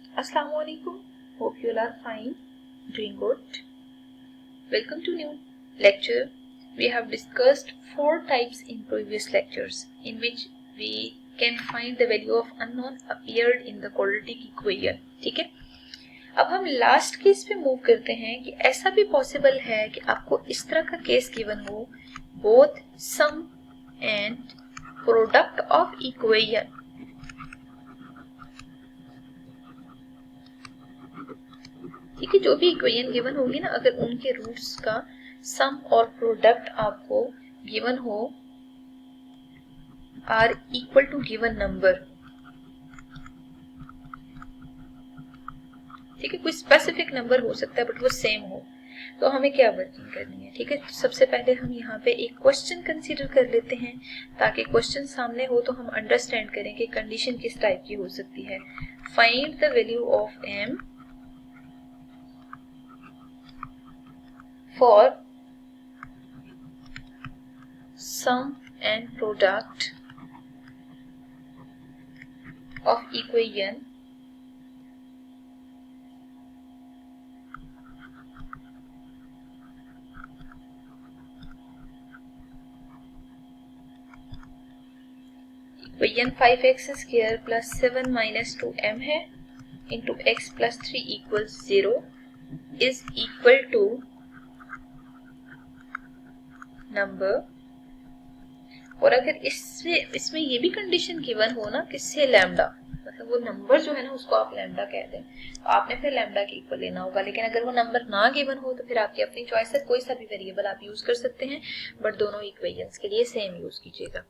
Assalamualaikum. Hope you all are fine, doing good. Welcome to new lecture. We have discussed 4 types in previous lectures in which we can find the value of unknown appeared in the quadratic equation. ठीक है, अब हम last case पे move करते हैं कि ऐसा भी पॉसिबल है कि आपको इस तरह का केस गिवन हो, both sum and product of equation. ठीक है, जो भी इक्वेशन गिवन होगी ना, अगर उनके रूट्स का सम और प्रोडक्ट आपको गिवन हो are equal to given number. ठीक है, कोई स्पेसिफिक नंबर हो सकता है बट वो सेम हो, तो हमें क्या वर्किंग करनी है। ठीक है, सबसे पहले हम यहाँ पे एक क्वेश्चन कंसीडर कर लेते हैं ताकि क्वेश्चन सामने हो तो हम अंडरस्टैंड करें कि कंडीशन किस टाइप की हो सकती है। Find the value of m for sum and product of equation equation 5x square plus 7 minus 2m है into x plus 3 equals 0 is equal to number. और अगर इसमें ये भी कंडीशन गिवन हो ना किससे लैम्डा, मतलब वो नंबर जो है ना उसको आप लैम्डा कह दें, तो आपने फिर लैम्डा के इक्वल लेना होगा। लेकिन अगर वो नंबर ना गिवन हो तो फिर आपकी अपनी चॉइस है, कोई सा भी वेरिएबल आप यूज कर सकते हैं, बट दोनों इक्वेशंस के लिए सेम यूज कीजिएगा।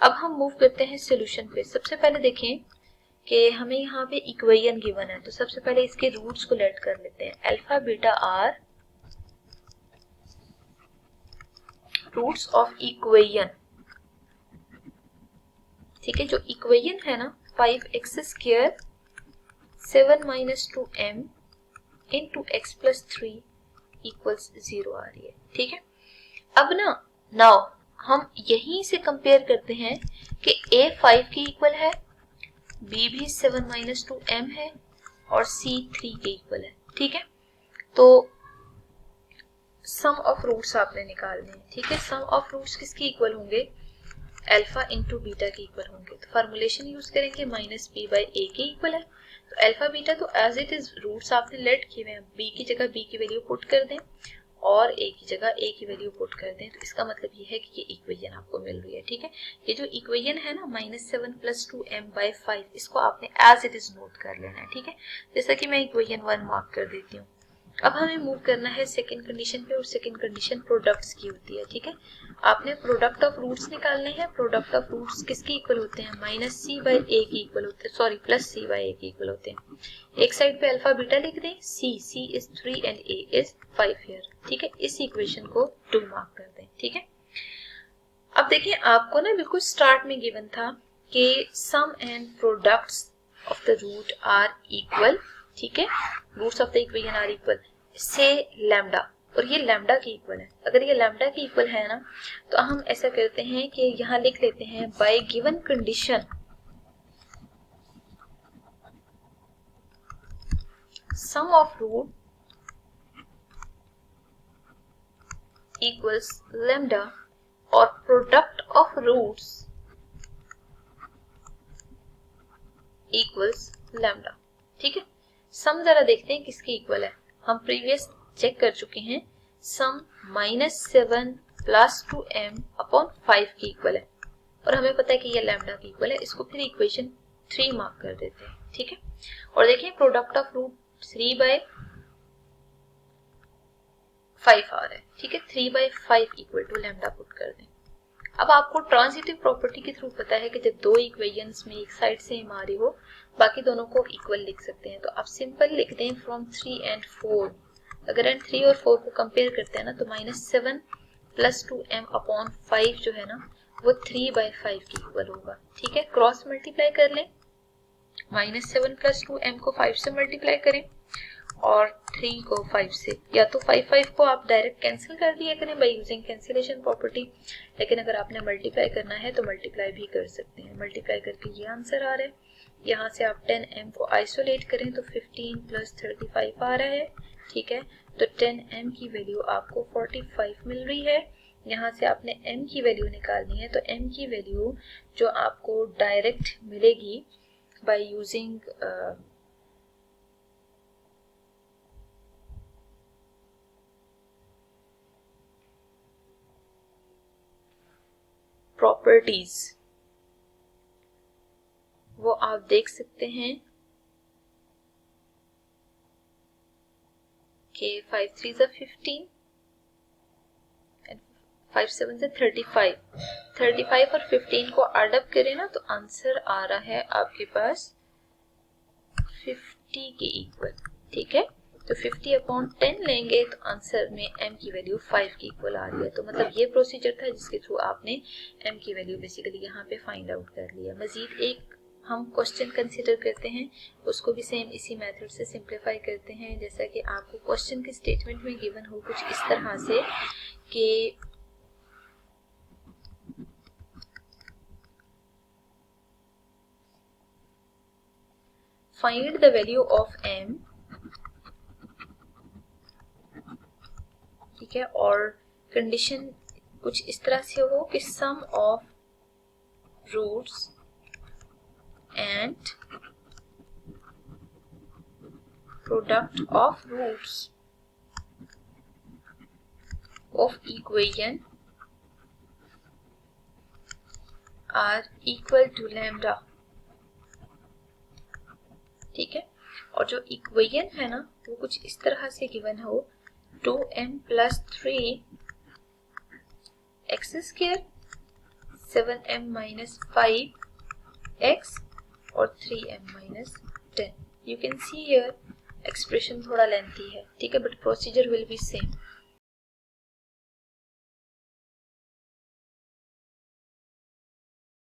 अब हम मूव करते हैं सोल्यूशन पे। सबसे पहले देखें कि हमें यहाँ पे इक्वेशन गिवन है, तो सबसे पहले इसके रूट्स को लेट कर लेते हैं। Alpha beta are roots of equation. ठीक है, जो इक्वेशन है ना 5x square 7 minus 2m into x plus 3 equals 0 आ रही है। ठीक है, अब नाउ हम यहीं से कंपेयर करते हैं कि a 5 के इक्वल है, b भी 7 माइनस 2m है और c 3 के इक्वल है। ठीक है, तो सम ऑफ रूट्स आपने निकालने हैं। ठीक है, सम ऑफ रूट्स किसके इक्वल होंगे, अल्फा इंटू बीटा के इक्वल होंगे। तो फॉर्मुलेशन यूज करेंगे माइनस बी बाई ए के इक्वल है, तो अल्फा बीटा तो एज इट इज रूट्स आपने लेट किए हैं, बी की जगह बी की वैल्यू पुट कर दें और ए की जगह ए की वैल्यू पुट कर दें, तो इसका मतलब ये है कि ये इक्वेशन आपको मिल रही है। ठीक है, ये जो इक्वेशन है ना माइनस 7 प्लस 2m बाई 5, इसको आपने एज इट इज नोट कर लेना है। ठीक है, जैसा कि मैं इक्वेशन 1 मार्क कर देती हूँ। अब हमें मूव करना है सेकंड कंडीशन पे, और सेकंड कंडीशन प्रोडक्ट्स की होती है। ठीक है, आपने प्रोडक्ट ऑफ रूट्स निकालने हैं। प्रोडक्ट ऑफ रूट्स किसके इक्वल होते हैं, माइनस सी बाई ए के इक्वल होते हैं, सॉरी प्लस सी बाई ए के इक्वल होते हैं। एक साइड पे अल्फा बीटा लिख दें, c is 3 and a is 5 here. ठीक है, इस इक्वेशन को 2 मार्क कर दें। ठीक है, अब देखिए आपको ना बिल्कुल स्टार्ट में गिवन था कि sum and products of the root are equal. ठीक है, roots of the equation are equal से लैम्डा, और ये लैम्डा के इक्वल है। अगर ये लैम्डा के इक्वल है ना, तो हम ऐसा करते हैं कि यहाँ लिख लेते हैं by given condition sum of root equals lambda और product of roots equals lambda. ठीक है, सम जरा देखते हैं किसके इक्वल है। हम प्रीवियस चेक कर चुके हैं, सम माइनस 7 प्लस 2m अपॉन 5 के इक्वल है, और हमें पता है कि ये लैम्डा के इक्वल है। इसको फिर इक्वेशन 3 मार्क कर देते हैं। ठीक है, और देखिए प्रोडक्ट ऑफ रूट 3 बाय 5 आ रहा है। ठीक है, 3 by 5 equal to lambda put कर दें। अब आपको ट्रांजिटिव प्रॉपर्टी के थ्रू पता है कि जब दो इक्वेशंस में एक साइड सेम आ रही हो, बाकी दोनों को इक्वल लिख सकते हैं। तो आप सिंपल लिख दें फ्रॉम 3 एंड 4। अगर हम 3 और 4 को कंपेयर करते हैं ना, तो माइनस 7 प्लस 2m अपॉन 5 जो है ना वो 3 बाई 5 की इक्वल होगा। ठीक है, क्रॉस मल्टीप्लाई कर लें, माइनस 7 प्लस 2m को 5 से मल्टीप्लाई करें और 3 को 5 से, या तो 5 को आप डायरेक्ट कैंसिल कर दिया करें बाय यूजिंग कैंसिलेशन प्रॉपर्टी, लेकिन अगर आपने मल्टीप्लाई करना है तो मल्टीप्लाई भी कर सकते हैं। मल्टीप्लाई करके ये आंसर आ रहा है। यहाँ से आप 10m को आइसोलेट करें तो 15 प्लस 35 आ रहा है, ठीक है। तो 10m की वैल्यू आपको 45 मिल रही है। यहाँ से आपने m की वैल्यू निकालनी है, तो m की वैल्यू जो आपको डायरेक्ट मिलेगी बाय यूजिंग प्रॉपर्टीज, वो आप देख सकते हैं कि 5 3 ज़ा 15 5 7 ज़ा 35, 35 और 15 को एड अप करें ना तो आंसर आ रहा है आपके पास 50 के इक्वल, ठीक है। तो 50 अपॉन 10 लेंगे तो आंसर में m की वैल्यू 5 के इक्वल आ रही है। तो मतलब ये प्रोसीजर था जिसके थ्रू आपने m की वैल्यू बेसिकली यहाँ पे फाइंड आउट कर लिया। मजीद एक हम क्वेश्चन कंसिडर करते हैं, उसको भी सेम इसी मेथड से सिंप्लीफाई करते हैं। जैसा कि आपको क्वेश्चन के स्टेटमेंट में गिवन हो कुछ इस तरह से कि find the value of m, ठीक है, और कंडीशन कुछ इस तरह से हो कि sum of roots and product of roots of equation are equal to lambda, ठीक है। और जो इक्वेशन है ना वो कुछ इस तरह से गिवन हो 2m plus 3 x square 7m minus 5 x और 3m minus 10। You can see here expression थोड़ा लेंथी है, ठीक है, but procedure will be same.